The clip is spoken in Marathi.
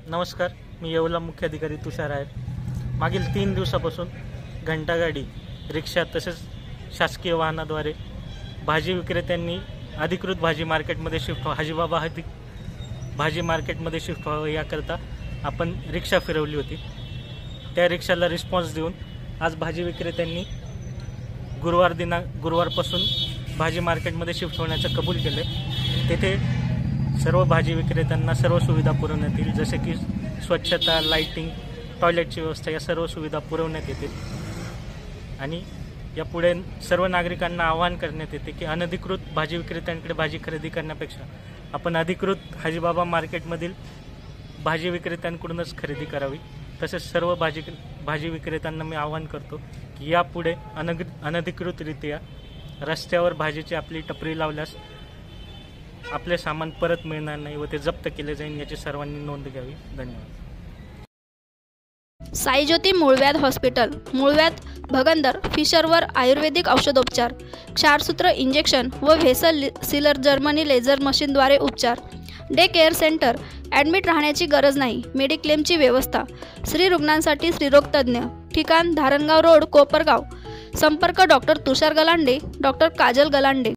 नमस्कार, मी येवला मुख्य अधिकारी तुषार आहे. मागील 3 दिवसापासून घंटागाडी, रिक्षा तसेच शासकीय वाहनाद्वारे भाजी विक्रेत्यांनी अधिकृत भाजी मार्केटमध्ये शिफ्ट हाजीबाबा भाजी मार्केटमध्ये शिफ्ट व्हावं याकरता आपण रिक्षा फिरवली होती. त्या रिक्षाला रिस्पॉन्स देऊन आज भाजी विक्रेत्यांनी गुरुवारपासून भाजी मार्केटमध्ये शिफ्ट होण्याचं कबूल केले. तेथे सर्व भाजी विक्रेत्यांना सर्व सुविधा पुरवण्यात येईल, जसे की स्वच्छता, लाईटिंग, टॉयलेटची व्यवस्था या सर्व सुविधा पुरवण्यात येतील. आणि यापुढे सर्व नागरिकांना आवाहन करण्यात येते की अनधिकृत भाजी विक्रेत्यांकडे भाजी खरेदी करण्यापेक्षा आपण अधिकृत हाजीबाबा मार्केटमधील भाजी विक्रेत्यांकडूनच खरेदी करावी. तसेच सर्व भाजी विक्रेत्यांना मी आवाहन करतो की यापुढे अनधिकृतरित्या रस्त्यावर भाजीची आपली टपरी लावल्यास आपले सामान परत मिळणार नाही व ते जप्त केले जाईल, याची सर्वांनी नोंद घ्यावी. धन्यवाद. साईज्योती मूळव्याध हॉस्पिटल, मूळव्याध, भगंदर, फिशरवर आयुर्वेदिक औषधोपचार, क्षारसूत्र इंजेक्शन व व्हेसल सीलर जर्मनी लेझर मशीनद्वारे उपचार. डे केअर सेंटर, ॲडमिट राहण्याची गरज नाही. मेडिक्लेमची व्यवस्था. स्त्री रुग्णांसाठी स्त्रीरोग तज्ज्ञ. ठिकाण धारणगाव रोड, कोपरगाव. संपर्क डॉक्टर तुषार गलांडे, डॉक्टर काजल गलांडे.